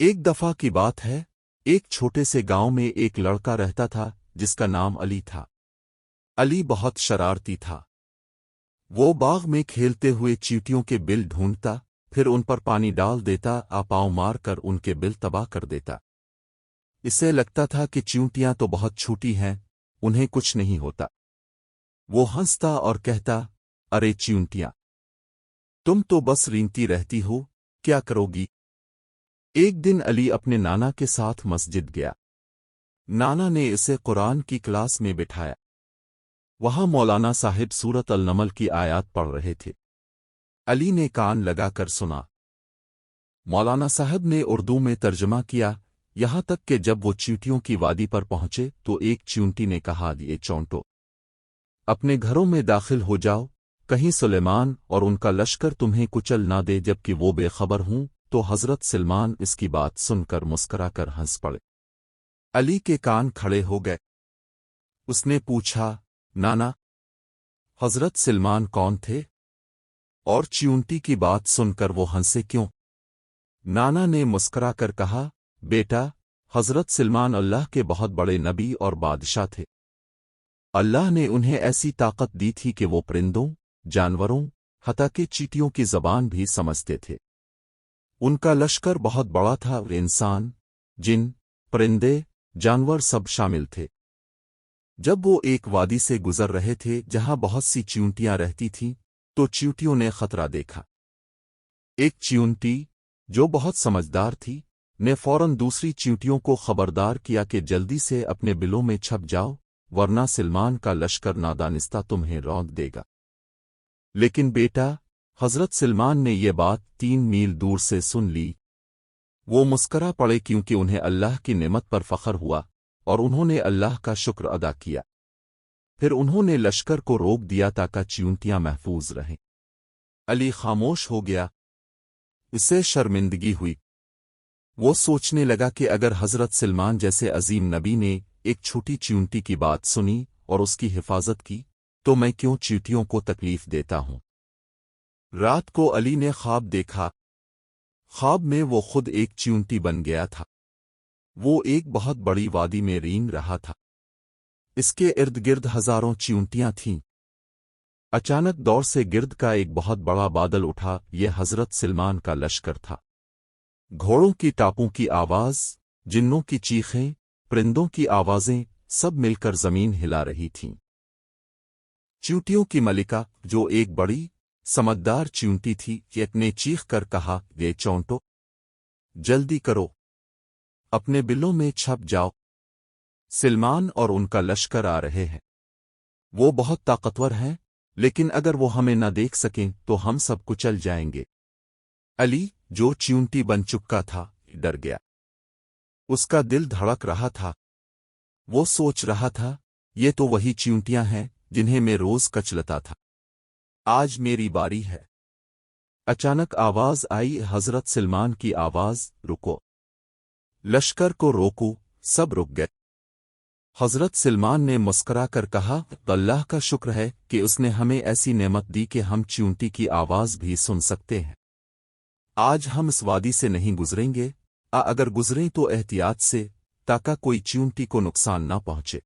ایک دفعہ کی بات ہے، ایک چھوٹے سے گاؤں میں ایک لڑکا رہتا تھا جس کا نام علی تھا۔ علی بہت شرارتی تھا۔ وہ باغ میں کھیلتے ہوئے چیونٹیوں کے بل ڈھونڈتا، پھر ان پر پانی ڈال دیتا، پاؤں مار کر ان کے بل تباہ کر دیتا۔ اسے لگتا تھا کہ چیونٹیاں تو بہت چھوٹی ہیں، انہیں کچھ نہیں ہوتا۔ وہ ہنستا اور کہتا، ارے چیونٹیاں، تم تو بس رینگتی رہتی ہو، کیا کرو گی؟ ایک دن علی اپنے نانا کے ساتھ مسجد گیا۔ نانا نے اسے قرآن کی کلاس میں بٹھایا۔ وہاں مولانا صاحب سورۃ النمل کی آیات پڑھ رہے تھے۔ علی نے کان لگا کر سنا۔ مولانا صاحب نے اردو میں ترجمہ کیا، یہاں تک کہ جب وہ چیونٹیوں کی وادی پر پہنچے تو ایک چیونٹی نے کہا، یہ چونٹو، اپنے گھروں میں داخل ہو جاؤ، کہیں سلیمان اور ان کا لشکر تمہیں کچل نہ دے جبکہ وہ بے خبر ہوں۔ تو حضرت سلمان اس کی بات سن کر مسکرا کر ہنس پڑے۔ علی کے کان کھڑے ہو گئے۔ اس نے پوچھا، نانا، حضرت سلمان کون تھے؟ اور چیونٹی کی بات سن کر وہ ہنسے کیوں؟ نانا نے مسکرا کر کہا، بیٹا، حضرت سلمان اللہ کے بہت بڑے نبی اور بادشاہ تھے۔ اللہ نے انہیں ایسی طاقت دی تھی کہ وہ پرندوں، جانوروں، حتیٰ کہ چیونٹیوں کی زبان بھی سمجھتے تھے۔ ان کا لشکر بہت بڑا تھا اور انسان، جن، پرندے، جانور سب شامل تھے۔ جب وہ ایک وادی سے گزر رہے تھے جہاں بہت سی چیونٹیاں رہتی تھیں تو چیونٹیوں نے خطرہ دیکھا۔ ایک چیونٹی، جو بہت سمجھدار تھی، نے فوراً دوسری چیونٹیوں کو خبردار کیا کہ جلدی سے اپنے بلوں میں چھپ جاؤ، ورنہ سلمان کا لشکر نادانستہ تمہیں رونق دے گا۔ لیکن بیٹا، حضرت سلمان نے یہ بات 3 میل دور سے سن لی۔ وہ مسکرا پڑے کیونکہ انہیں اللہ کی نعمت پر فخر ہوا اور انہوں نے اللہ کا شکر ادا کیا۔ پھر انہوں نے لشکر کو روک دیا تاکہ چیونٹیاں محفوظ رہیں۔ علی خاموش ہو گیا۔ اسے شرمندگی ہوئی۔ وہ سوچنے لگا کہ اگر حضرت سلمان جیسے عظیم نبی نے ایک چھوٹی چیونٹی کی بات سنی اور اس کی حفاظت کی تو میں کیوں چیونٹیوں کو تکلیف دیتا ہوں؟ رات کو علی نے خواب دیکھا۔ خواب میں وہ خود ایک چیونٹی بن گیا تھا۔ وہ ایک بہت بڑی وادی میں رینگ رہا تھا۔ اس کے ارد گرد ہزاروں چیونٹیاں تھیں۔ اچانک دور سے گرد کا ایک بہت بڑا بادل اٹھا، یہ حضرت سلمان کا لشکر تھا۔ گھوڑوں کی ٹاپوں کی آواز، جنوں کی چیخیں، پرندوں کی آوازیں سب مل کر زمین ہلا رہی تھیں۔ چیونٹیوں کی ملکہ، جو ایک بڑی سمجھدار چیونٹی تھی، نے چیخ کر کہا، یہ چونٹو، جلدی کرو، اپنے بلوں میں چھپ جاؤ، سلمان اور ان کا لشکر آ رہے ہیں۔ وہ بہت طاقتور ہیں، لیکن اگر وہ ہمیں نہ دیکھ سکیں تو ہم سب کچل جائیں گے۔ علی، جو چیونٹی بن چکا تھا، ڈر گیا۔ اس کا دل دھڑک رہا تھا۔ وہ سوچ رہا تھا، یہ تو وہی چیونٹیاں ہیں جنہیں میں روز کچلتا تھا۔ آج میری باری ہے۔ اچانک آواز آئی، حضرت سلمان کی آواز، رکو، لشکر کو روکو۔ سب رک گئے۔ حضرت سلمان نے مسکرا کر کہا، اللہ کا شکر ہے کہ اس نے ہمیں ایسی نعمت دی کہ ہم چیونٹی کی آواز بھی سن سکتے ہیں۔ آج ہم اس وادی سے نہیں گزریں گے، اگر گزریں تو احتیاط سے، تاکہ کوئی چیونٹی کو نقصان نہ پہنچے۔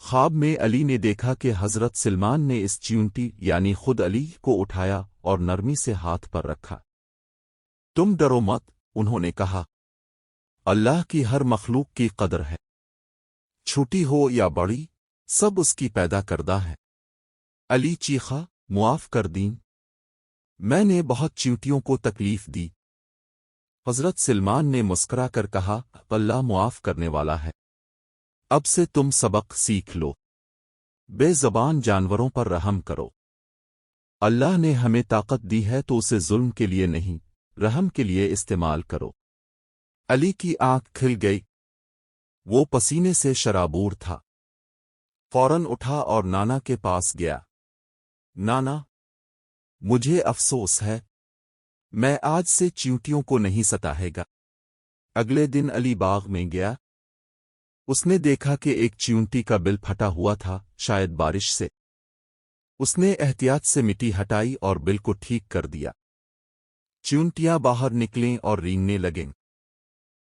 خواب میں علی نے دیکھا کہ حضرت سلمان نے اس چیونٹی یعنی خود علی کو اٹھایا اور نرمی سے ہاتھ پر رکھا۔ تم ڈرو مت، انہوں نے کہا، اللہ کی ہر مخلوق کی قدر ہے، چھوٹی ہو یا بڑی، سب اس کی پیدا کردہ ہے۔ علی چیخا، معاف کر دیں، میں نے بہت چیونٹیوں کو تکلیف دی۔ حضرت سلمان نے مسکرا کر کہا، اللہ معاف کرنے والا ہے، اب سے تم سبق سیکھ لو، بے زبان جانوروں پر رحم کرو۔ اللہ نے ہمیں طاقت دی ہے تو اسے ظلم کے لیے نہیں، رحم کے لیے استعمال کرو۔ علی کی آنکھ کھل گئی۔ وہ پسینے سے شرابور تھا۔ فوراً اٹھا اور نانا کے پاس گیا۔ نانا، مجھے افسوس ہے، میں آج سے چیونٹیوں کو نہیں ستاہے گا۔ اگلے دن علی باغ میں گیا۔ اس نے دیکھا کہ ایک چیونٹی کا بل پھٹا ہوا تھا، شاید بارش سے۔ اس نے احتیاط سے مٹی ہٹائی اور بل کو ٹھیک کر دیا۔ چیونٹیاں باہر نکلیں اور رینگنے لگیں۔